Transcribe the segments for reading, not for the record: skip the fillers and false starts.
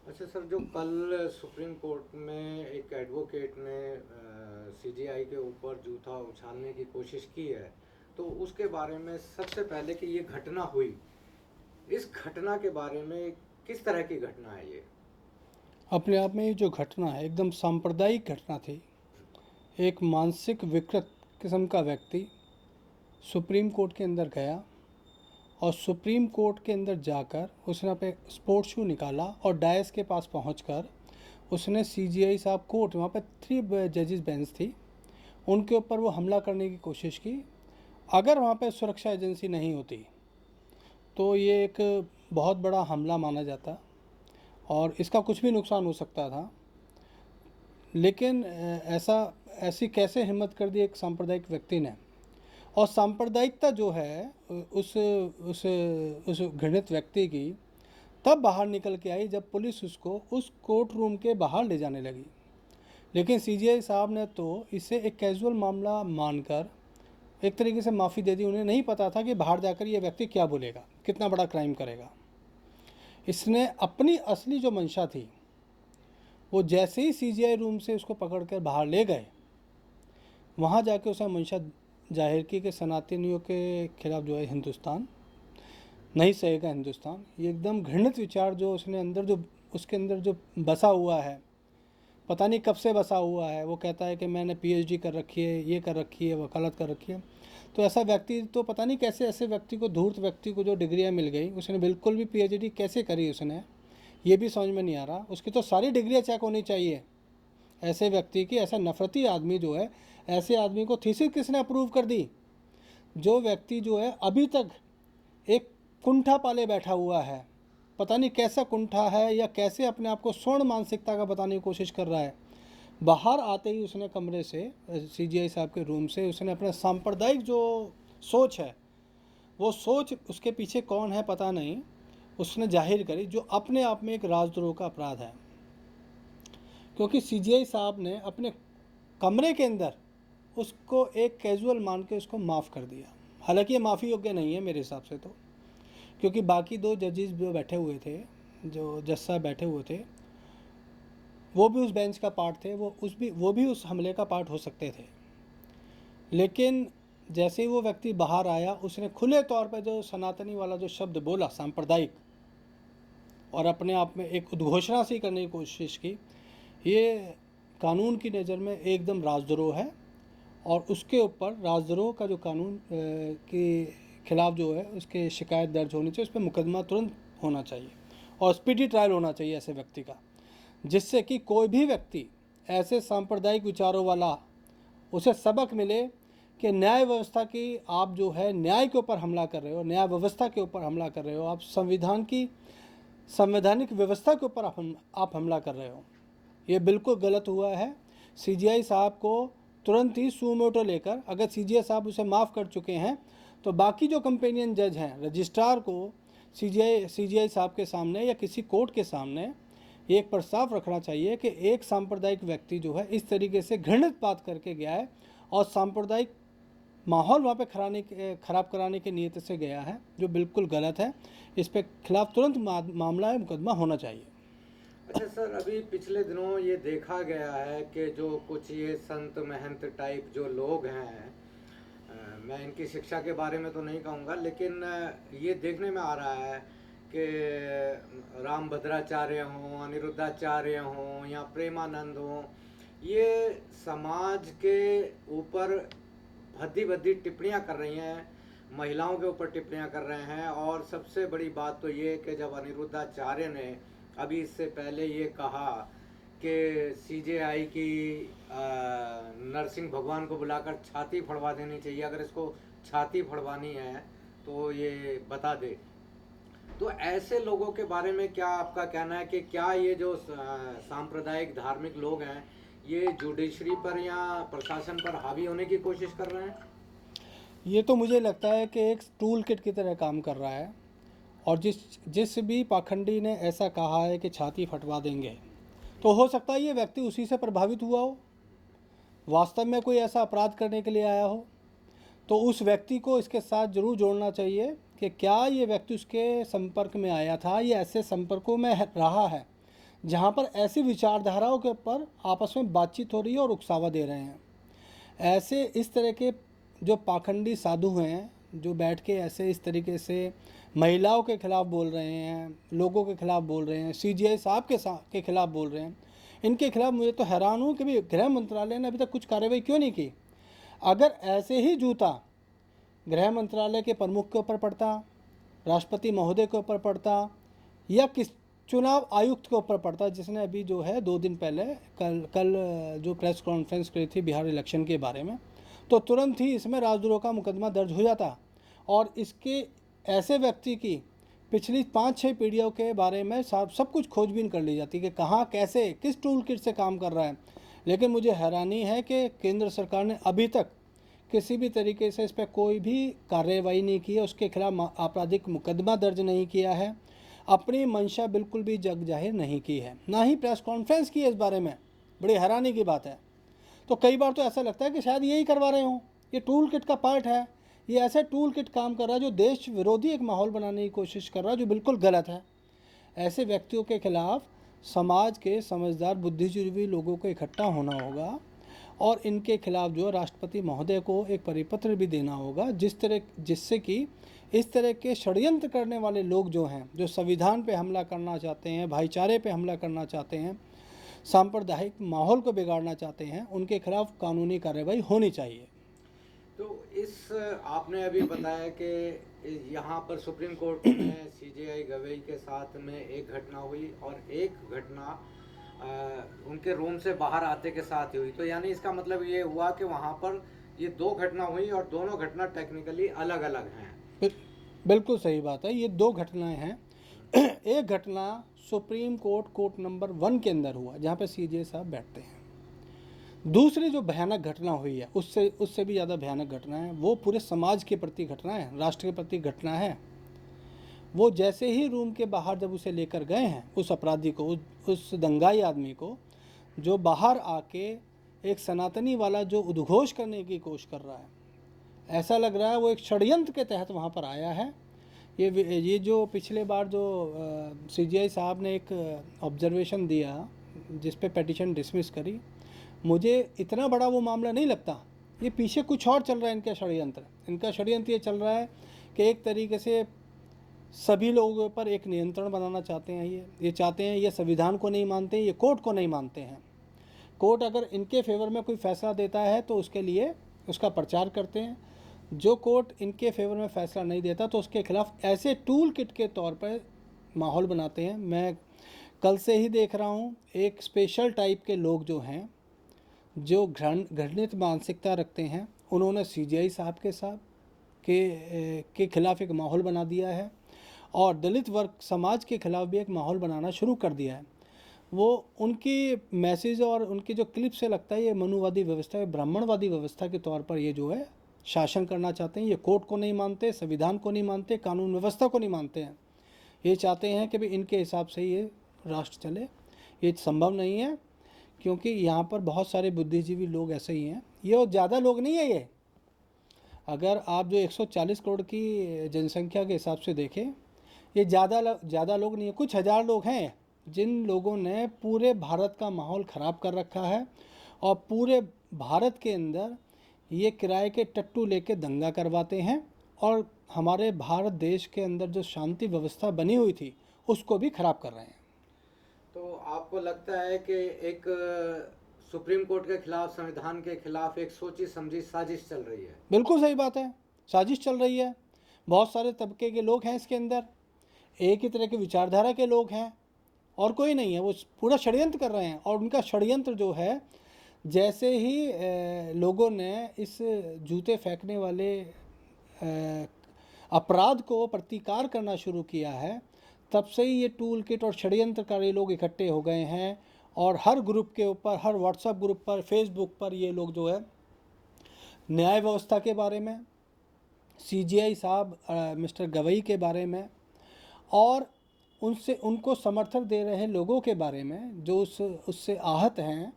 अच्छा सर, जो कल सुप्रीम कोर्ट में एक एडवोकेट ने सीजेआई के ऊपर जूता उछालने की कोशिश की है, तो उसके बारे में सबसे पहले कि ये घटना हुई, इस घटना के बारे में किस तरह की घटना है ये? अपने आप में ये जो घटना है एकदम सांप्रदायिक घटना थी। एक मानसिक विकृत किस्म का व्यक्ति सुप्रीम कोर्ट के अंदर गया और सुप्रीम कोर्ट के अंदर जाकर उसने अपने स्पोर्ट्स शू निकाला और डायस के पास पहुंचकर उसने सीजीआई साहब कोर्ट, वहाँ पे 3 जजेस बेंच थी, उनके ऊपर वो हमला करने की कोशिश की। अगर वहाँ पे सुरक्षा एजेंसी नहीं होती तो ये एक बहुत बड़ा हमला माना जाता और इसका कुछ भी नुकसान हो सकता था। लेकिन ऐसा ऐसी कैसे हिम्मत कर दी एक सांप्रदायिक व्यक्ति ने। और सांप्रदायिकता जो है उस घृणित व्यक्ति की तब बाहर निकल के आई जब पुलिस उसको उस कोर्ट रूम के बाहर ले जाने लगी। लेकिन सीजीआई साहब ने तो इसे एक कैजुअल मामला मानकर एक तरीके से माफ़ी दे दी। उन्हें नहीं पता था कि बाहर जाकर ये व्यक्ति क्या बोलेगा, कितना बड़ा क्राइम करेगा। इसने अपनी असली जो मंशा थी वो जैसे ही सीजीआई रूम से उसको पकड़कर बाहर ले गए, वहाँ जाके उसने मंशा जाहिर की कि सनातनियों के खिलाफ जो है हिंदुस्तान नहीं सहेगा। हिंदुस्तान ये एकदम घृणित विचार जो उसने अंदर जो उसके अंदर जो बसा हुआ है, पता नहीं कब से बसा हुआ है। वो कहता है कि मैंने पीएचडी कर रखी है, ये कर रखी है, वकालत कर रखी है। तो ऐसा व्यक्ति तो पता नहीं कैसे ऐसे व्यक्ति को, धूर्त व्यक्ति को जो डिग्रियाँ मिल गई, उसने बिल्कुल भी पीएचडी कैसे करी उसने, ये भी समझ में नहीं आ रहा। उसकी तो सारी डिग्रियाँ चेक होनी चाहिए ऐसे व्यक्ति की। ऐसा नफरती आदमी जो है, ऐसे आदमी को थीसिस किसने अप्रूव कर दी? जो व्यक्ति जो है अभी तक एक कुंठा पाले बैठा हुआ है, पता नहीं कैसा कुंठा है या कैसे अपने आप को स्वर्ण मानसिकता का बताने की कोशिश कर रहा है। बाहर आते ही उसने कमरे से, सीजीआई साहब के रूम से, उसने अपना सांप्रदायिक जो सोच है, वो सोच उसके पीछे कौन है पता नहीं, उसने जाहिर करी, जो अपने आप में एक राजद्रोह का अपराध है। क्योंकि सीजीआई साहब ने अपने कमरे के अंदर उसको एक कैजुअल मान के उसको माफ़ कर दिया। हालांकि ये माफ़ी योग्य नहीं है मेरे हिसाब से तो, क्योंकि बाकी 2 जजेस जो बैठे हुए थे, जो जज साहब बैठे हुए थे, वो भी उस बेंच का पार्ट थे, वो भी उस हमले का पार्ट हो सकते थे। लेकिन जैसे ही वो व्यक्ति बाहर आया, उसने खुले तौर पर जो सनातनी वाला जो शब्द बोला, सांप्रदायिक, और अपने आप में एक उद्घोषणा सी करने की कोशिश की, ये कानून की नज़र में एकदम राजद्रोह है। और उसके ऊपर राजद्रोह का जो कानून के खिलाफ जो है उसके शिकायत दर्ज होनी चाहिए, उस पर मुकदमा तुरंत होना चाहिए और स्पीडी ट्रायल होना चाहिए ऐसे व्यक्ति का, जिससे कि कोई भी व्यक्ति ऐसे सांप्रदायिक विचारों वाला, उसे सबक मिले कि न्याय व्यवस्था की आप जो है न्याय के ऊपर हमला कर रहे हो, न्याय व्यवस्था के ऊपर हमला कर रहे हो, आप संविधान की संवैधानिक व्यवस्था के ऊपर आप हमला कर रहे हो। ये बिल्कुल गलत हुआ है। सीजीआई साहब को तुरंत ही सूमोटो लेकर, अगर सीजीआई साहब उसे माफ़ कर चुके हैं तो बाकी जो कंपेनियन जज हैं, रजिस्ट्रार को सीजीआई साहब के सामने या किसी कोर्ट के सामने ये एक प्रस्ताव रखना चाहिए कि एक सांप्रदायिक व्यक्ति जो है इस तरीके से घृणित बात करके गया है और सांप्रदायिक माहौल वहाँ पे खराब कराने की नीयत से गया है, जो बिल्कुल गलत है। इस पे खिलाफ तुरंत मामला है, मुकदमा होना चाहिए। अच्छा सर, अभी पिछले दिनों ये देखा गया है कि जो कुछ ये संत महंत टाइप जो लोग हैं, मैं इनकी शिक्षा के बारे में तो नहीं कहूँगा, लेकिन ये देखने में आ रहा है कि राम भद्राचार्य हों, अनिरुद्धाचार्य हों या प्रेमानंद हों, ये समाज के ऊपर भद्दी भद्दी टिप्पणियाँ कर रही हैं, महिलाओं के ऊपर टिप्पणियाँ कर रहे हैं। और सबसे बड़ी बात तो ये कि जब अनिरुद्धाचार्य ने अभी इससे पहले ये कहा कि सीजेआई की नरसिंह भगवान को बुलाकर छाती फड़वा देनी चाहिए, अगर इसको छाती फड़वानी है तो ये बता दे। तो ऐसे लोगों के बारे में क्या आपका कहना है कि क्या ये जो सांप्रदायिक धार्मिक लोग हैं, ये जुडिशरी पर या प्रशासन पर हावी होने की कोशिश कर रहे हैं? ये तो मुझे लगता है कि एक टूल किट की तरह काम कर रहा है। और जिस जिस भी पाखंडी ने ऐसा कहा है कि छाती फटवा देंगे, तो हो सकता है ये व्यक्ति उसी से प्रभावित हुआ हो, वास्तव में कोई ऐसा अपराध करने के लिए आया हो। तो उस व्यक्ति को इसके साथ ज़रूर जोड़ना चाहिए कि क्या ये व्यक्ति उसके संपर्क में आया था या ऐसे संपर्कों में रहा है जहाँ पर ऐसी विचारधाराओं के ऊपर आपस में बातचीत हो रही है और उकसावा दे रहे हैं। ऐसे इस तरह के जो पाखंडी साधु हैं, जो बैठ के ऐसे इस तरीके से महिलाओं के खिलाफ बोल रहे हैं, लोगों के खिलाफ बोल रहे हैं, सीजीआई साहब के खिलाफ बोल रहे हैं, इनके खिलाफ मुझे तो हैरान हूँ कि भी गृह मंत्रालय ने अभी तक कुछ कार्रवाई क्यों नहीं की। अगर ऐसे ही जूता गृह मंत्रालय के प्रमुख के ऊपर पड़ता, राष्ट्रपति महोदय के ऊपर पड़ता, या किस चुनाव आयुक्त के ऊपर पड़ता, जिसने अभी जो है 2 दिन पहले कल जो प्रेस कॉन्फ्रेंस करी थी बिहार इलेक्शन के बारे में, तो तुरंत ही इसमें राजद्रोह का मुकदमा दर्ज हो जाता और इसके ऐसे व्यक्ति की पिछली 5-6 पीढ़ियों के बारे में सब कुछ खोजबीन कर ली जाती कि कहाँ कैसे किस टूल किट से काम कर रहा है। लेकिन मुझे हैरानी है कि केंद्र सरकार ने अभी तक किसी भी तरीके से इस पर कोई भी कार्रवाई नहीं की है, उसके खिलाफ आपराधिक मुकदमा दर्ज नहीं किया है, अपनी मंशा बिल्कुल भी जग जाहिर नहीं की है, ना ही प्रेस कॉन्फ्रेंस की है इस बारे में। बड़ी हैरानी की बात है। तो कई बार तो ऐसा लगता है कि शायद यही करवा रहे हों, ये टूल किट का पार्ट है, ये ऐसे टूल किट काम कर रहा है जो देश विरोधी एक माहौल बनाने की कोशिश कर रहा है, जो बिल्कुल गलत है। ऐसे व्यक्तियों के खिलाफ समाज के समझदार बुद्धिजीवी लोगों को इकट्ठा होना होगा और इनके खिलाफ जो राष्ट्रपति महोदय को एक परिपत्र भी देना होगा, जिससे कि इस तरह के षड्यंत्र करने वाले लोग जो हैं, जो संविधान पे हमला करना चाहते हैं, भाईचारे पे हमला करना चाहते हैं, सांप्रदायिक माहौल को बिगाड़ना चाहते हैं, उनके खिलाफ कानूनी कार्रवाई होनी चाहिए। तो इस आपने अभी बताया कि यहाँ पर सुप्रीम कोर्ट में सीजेआई गवई के साथ में एक घटना हुई और एक घटना उनके रूम से बाहर आते के साथ ही हुई, तो यानी इसका मतलब ये हुआ कि वहाँ पर ये 2 घटना हुई और दोनों घटना टेक्निकली अलग अलग हैं। बिल्कुल सही बात है, ये 2 घटनाएं हैं। एक घटना सुप्रीम कोर्ट नंबर 1 के अंदर हुआ, जहाँ पे सीजे साहब बैठते हैं। दूसरी जो भयानक घटना हुई है, उससे भी ज़्यादा भयानक घटना है, वो पूरे समाज के प्रति घटना है, राष्ट्र के प्रति घटना है। वो जैसे ही रूम के बाहर जब उसे लेकर गए हैं, उस अपराधी को, उस दंगाई आदमी को, जो बाहर आके एक सनातनी वाला जो उद्घोष करने की कोशिश कर रहा है, ऐसा लग रहा है वो एक षड्यंत्र के तहत वहाँ पर आया है। ये जो पिछले बार जो सीजीआई साहब ने एक ऑब्जर्वेशन दिया जिस पे पिटीशन डिसमिस करी, मुझे इतना बड़ा वो मामला नहीं लगता। ये पीछे कुछ और चल रहा है इनका षड्यंत्र ये चल रहा है कि एक तरीके से सभी लोगों पर एक नियंत्रण बनाना चाहते हैं। ये चाहते हैं, ये संविधान को नहीं मानते, ये कोर्ट को नहीं मानते हैं। कोर्ट अगर इनके फेवर में कोई फैसला देता है तो उसके लिए उसका प्रचार करते हैं, जो कोर्ट इनके फेवर में फैसला नहीं देता तो उसके खिलाफ ऐसे टूल किट के तौर पर माहौल बनाते हैं। मैं कल से ही देख रहा हूँ, एक स्पेशल टाइप के लोग जो हैं, जो घृणित मानसिकता रखते हैं, उन्होंने सीजीआई साहब के खिलाफ एक माहौल बना दिया है और दलित वर्ग समाज के खिलाफ भी एक माहौल बनाना शुरू कर दिया है। वो उनकी मैसेज और उनकी जो क्लिप से लगता है ये मनुवादी व्यवस्था, ब्राह्मणवादी व्यवस्था के तौर पर ये जो है शासन करना चाहते हैं। ये कोर्ट को नहीं मानते, संविधान को नहीं मानते, कानून व्यवस्था को नहीं मानते हैं। ये चाहते हैं कि भाई इनके हिसाब से ये राष्ट्र चले। ये संभव नहीं है, क्योंकि यहाँ पर बहुत सारे बुद्धिजीवी लोग ऐसे ही हैं। ये ज़्यादा लोग नहीं है। ये अगर आप जो 140 करोड़ की जनसंख्या के हिसाब से देखें, ये ज़्यादा लोग नहीं है, कुछ हज़ार लोग हैं जिन लोगों ने पूरे भारत का माहौल ख़राब कर रखा है और पूरे भारत के अंदर ये किराए के टट्टू लेके दंगा करवाते हैं और हमारे भारत देश के अंदर जो शांति व्यवस्था बनी हुई थी उसको भी ख़राब कर रहे हैं। तो आपको लगता है कि एक सुप्रीम कोर्ट के खिलाफ, संविधान के खिलाफ एक सोची समझी साजिश चल रही है? बिल्कुल सही बात है, साजिश चल रही है। बहुत सारे तबके के लोग हैं इसके अंदर, एक ही तरह की विचारधारा के लोग हैं और कोई नहीं है। वो पूरा षड्यंत्र कर रहे हैं और उनका षड्यंत्र जो है, जैसे ही लोगों ने इस जूते फेंकने वाले अपराध को प्रतिकार करना शुरू किया है, तब से ही ये टूल किट और षड्यंत्रकारी लोग इकट्ठे हो गए हैं और हर ग्रुप के ऊपर, हर व्हाट्सएप ग्रुप पर, फेसबुक पर ये लोग जो है न्याय व्यवस्था के बारे में, सीजीआई साहब मिस्टर गवई के बारे में और उनको समर्थन दे रहे लोगों के बारे में, जो उससे आहत हैं,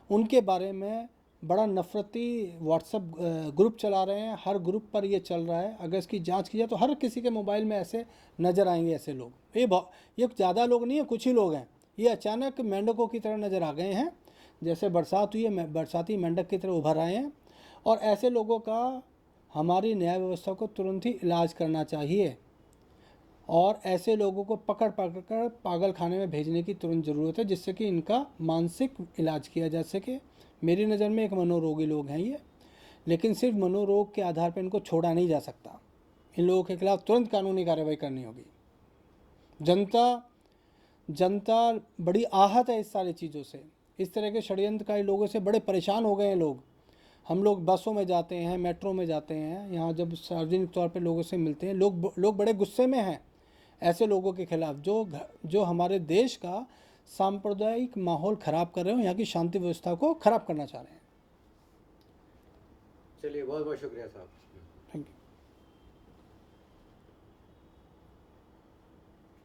उनके बारे में बड़ा नफरती व्हाट्सएप ग्रुप चला रहे हैं। हर ग्रुप पर ये चल रहा है। अगर इसकी जांच की जाए तो हर किसी के मोबाइल में ऐसे नज़र आएंगे ऐसे लोग। ये ज़्यादा लोग नहीं है, कुछ ही लोग हैं ये अचानक मेंढकों की तरह नज़र आ गए हैं, जैसे बरसात हुई है बरसाती मेंढक की तरह उभर आए हैं। और ऐसे लोगों का हमारी न्याय व्यवस्था को तुरंत ही इलाज करना चाहिए और ऐसे लोगों को पकड़ कर पागल खाने में भेजने की तुरंत ज़रूरत है, जिससे कि इनका मानसिक इलाज किया जा सके। मेरी नज़र में एक मनोरोगी लोग हैं ये, लेकिन सिर्फ मनोरोग के आधार पर इनको छोड़ा नहीं जा सकता। इन लोगों के खिलाफ तुरंत कानूनी कार्रवाई करनी होगी। जनता बड़ी आहत है इस सारी चीज़ों से। इस तरह के षड्यंत्रकारी लोगों से बड़े परेशान हो गए हैं लोग। हम लोग बसों में जाते हैं, मेट्रो में जाते हैं, यहाँ जब सार्वजनिक तौर पे लोगों से मिलते हैं, लोग बड़े गुस्से में हैं ऐसे लोगों के खिलाफ जो हमारे देश का सांप्रदायिक माहौल ख़राब कर रहे हो, यहाँ की शांति व्यवस्था को ख़राब करना चाह रहे हैं। चलिए, बहुत बहुत शुक्रिया साहब।